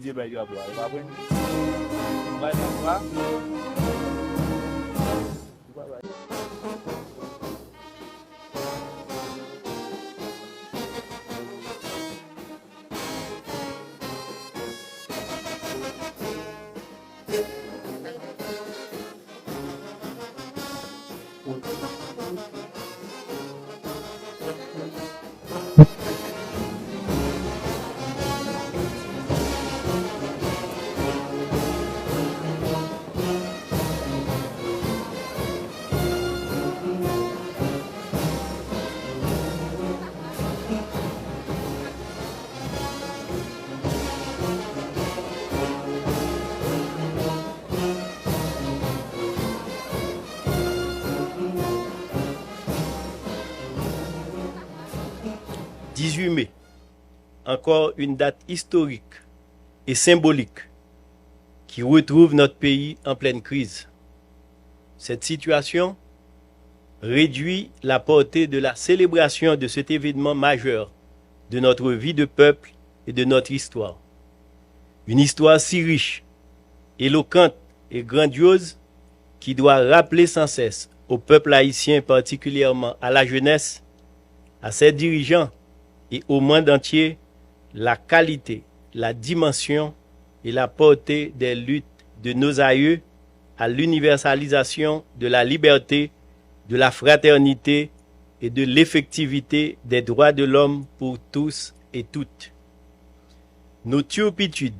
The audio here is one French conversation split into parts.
utiliser le drapeau. Vous comprenez? « 18 mai, encore une date historique et symbolique qui retrouve notre pays en pleine crise. Cette situation réduit la portée de la célébration de cet événement majeur de notre vie de peuple et de notre histoire. Une histoire si riche, éloquente et grandiose qui doit rappeler sans cesse au peuple haïtien, particulièrement à la jeunesse, à ses dirigeants et au monde entier, la qualité, la dimension et la portée des luttes de nos aïeux à l'universalisation de la liberté, de la fraternité et de l'effectivité des droits de l'homme pour tous et toutes. Nos turpitudes,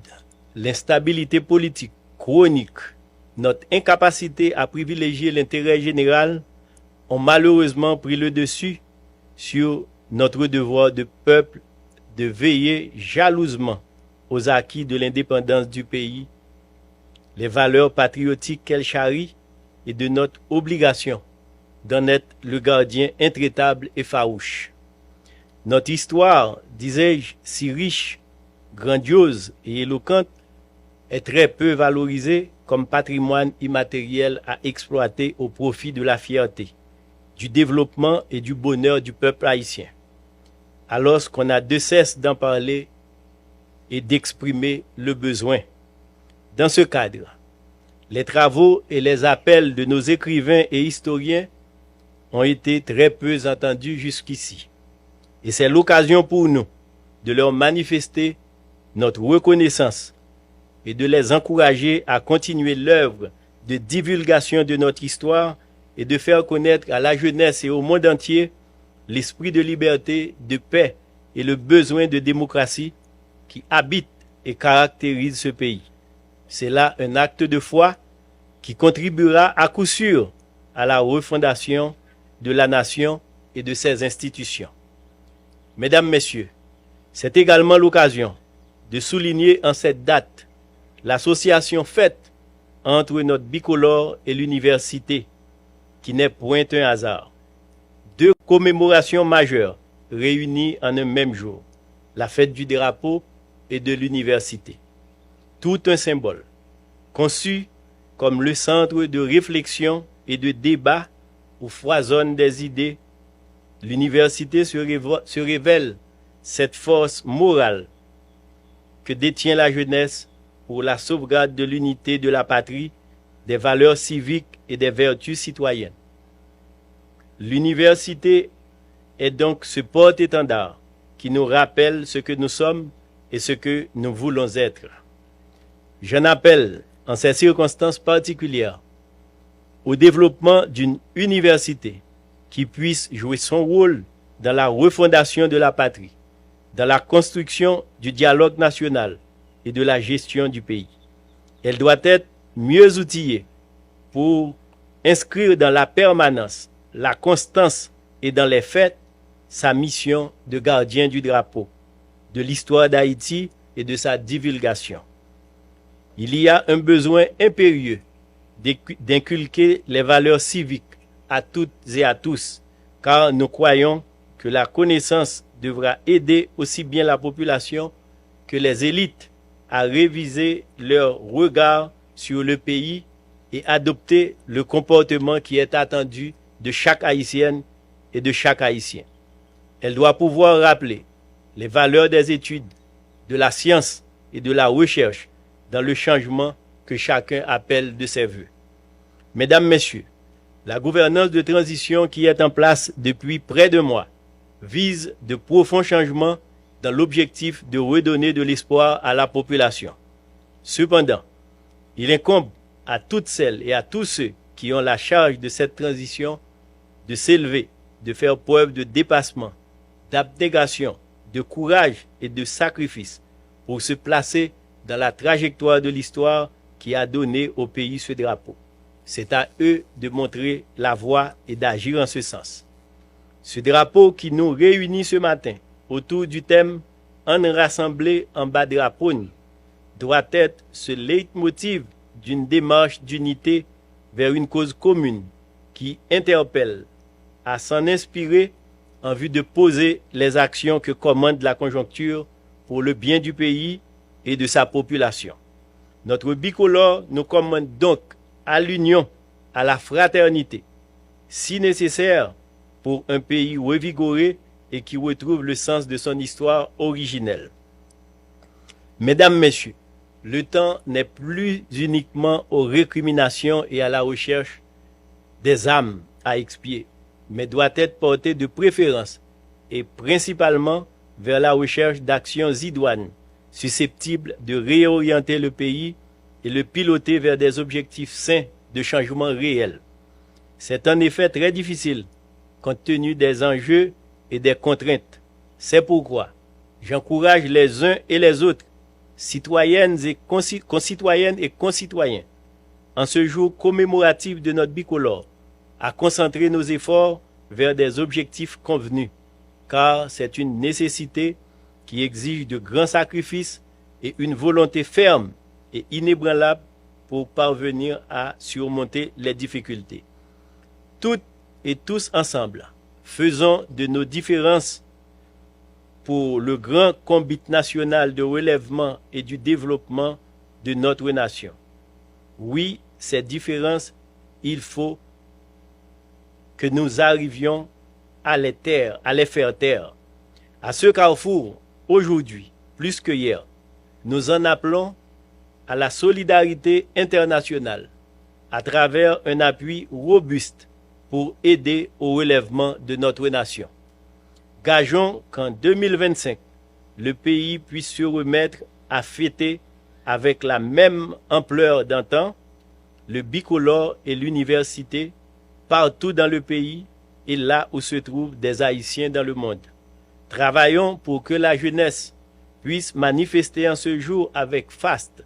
l'instabilité politique chronique, notre incapacité à privilégier l'intérêt général ont malheureusement pris le dessus sur notre devoir de peuple de veiller jalousement aux acquis de l'indépendance du pays, les valeurs patriotiques qu'elle charrie et de notre obligation d'en être le gardien intraitable et farouche. Notre histoire, disais-je, si riche, grandiose et éloquente, est très peu valorisée comme patrimoine immatériel à exploiter au profit de la fierté, du développement et du bonheur du peuple haïtien. Alors qu'on a de cesse d'en parler et d'exprimer le besoin. Dans ce cadre, les travaux et les appels de nos écrivains et historiens ont été très peu entendus jusqu'ici. Et c'est l'occasion pour nous de leur manifester notre reconnaissance et de les encourager à continuer l'œuvre de divulgation de notre histoire et de faire connaître à la jeunesse et au monde entier l'esprit de liberté, de paix et le besoin de démocratie qui habite et caractérise ce pays. C'est là un acte de foi qui contribuera à coup sûr à la refondation de la nation et de ses institutions. Mesdames, Messieurs, c'est également l'occasion de souligner en cette date l'association faite entre notre bicolore et l'université, qui n'est point un hasard. Deux commémorations majeures réunies en un même jour, la fête du drapeau et de l'université. Tout un symbole, conçu comme le centre de réflexion et de débat où foisonnent des idées. L'université se révèle cette force morale que détient la jeunesse pour la sauvegarde de l'unité de la patrie, des valeurs civiques et des vertus citoyennes. L'université est donc ce porte-étendard qui nous rappelle ce que nous sommes et ce que nous voulons être. J'en appelle, en ces circonstances particulières, au développement d'une université qui puisse jouer son rôle dans la refondation de la patrie, dans la construction du dialogue national et de la gestion du pays. Elle doit être mieux outillée pour inscrire dans la permanence, la constance et dans les faits sa mission de gardien du drapeau, de l'histoire d'Haïti et de sa divulgation. Il y a un besoin impérieux d'inculquer les valeurs civiques à toutes et à tous, car nous croyons que la connaissance devra aider aussi bien la population que les élites à réviser leur regard sur le pays et adopter le comportement qui est attendu de chaque Haïtienne et de chaque Haïtien. Elle doit pouvoir rappeler les valeurs des études, de la science et de la recherche dans le changement que chacun appelle de ses voeux. Mesdames, Messieurs, la gouvernance de transition qui est en place depuis près de mois vise de profonds changements dans l'objectif de redonner de l'espoir à la population. Cependant, il incombe à toutes celles et à tous ceux qui ont la charge de cette transition de s'élever, de faire preuve de dépassement, d'abnégation, de courage et de sacrifice pour se placer dans la trajectoire de l'histoire qui a donné au pays ce drapeau. C'est à eux de montrer la voie et d'agir en ce sens. Ce drapeau qui nous réunit ce matin autour du thème « En rassemblé en bas drapeau » doit être ce leitmotiv d'une démarche d'unité vers une cause commune qui interpelle à s'en inspirer en vue de poser les actions que commande la conjoncture pour le bien du pays et de sa population. Notre bicolore nous commande donc à l'union, à la fraternité, si nécessaire pour un pays revigoré et qui retrouve le sens de son histoire originelle. Mesdames, Messieurs, le temps n'est plus uniquement aux récriminations et à la recherche des âmes à expier, mais doit être porté de préférence et principalement vers la recherche d'actions idoines susceptibles de réorienter le pays et le piloter vers des objectifs sains de changement réel. C'est en effet très difficile compte tenu des enjeux et des contraintes. C'est pourquoi j'encourage les uns et les autres, citoyennes et concitoyennes et concitoyens, en ce jour commémoratif de notre bicolore, à concentrer nos efforts vers des objectifs convenus, car c'est une nécessité qui exige de grands sacrifices et une volonté ferme et inébranlable pour parvenir à surmonter les difficultés. Toutes et tous ensemble, faisons de nos différences pour le grand combat national de relèvement et du développement de notre nation. Oui, ces différences, il faut que nous arrivions à les faire taire. À ce carrefour, aujourd'hui, plus que hier, nous en appelons à la solidarité internationale à travers un appui robuste pour aider au relèvement de notre nation. Gageons qu'en 2025, le pays puisse se remettre à fêter avec la même ampleur d'antan le bicolore et l'université partout dans le pays et là où se trouvent des Haïtiens dans le monde. Travaillons pour que la jeunesse puisse manifester en ce jour avec faste,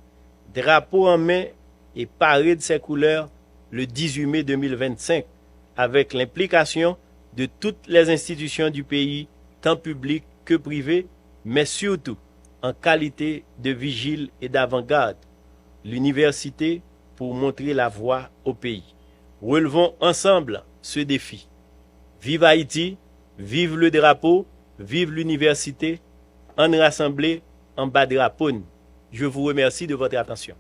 drapeau en main et paré de ses couleurs le 18 mai 2025 avec l'implication de toutes les institutions du pays, tant publiques que privées, mais surtout en qualité de vigile et d'avant-garde, l'université pour montrer la voie au pays. Relevons ensemble ce défi. Vive Haïti, vive le drapeau, vive l'université, en rassemblé en bas drapeau. Je vous remercie de votre attention.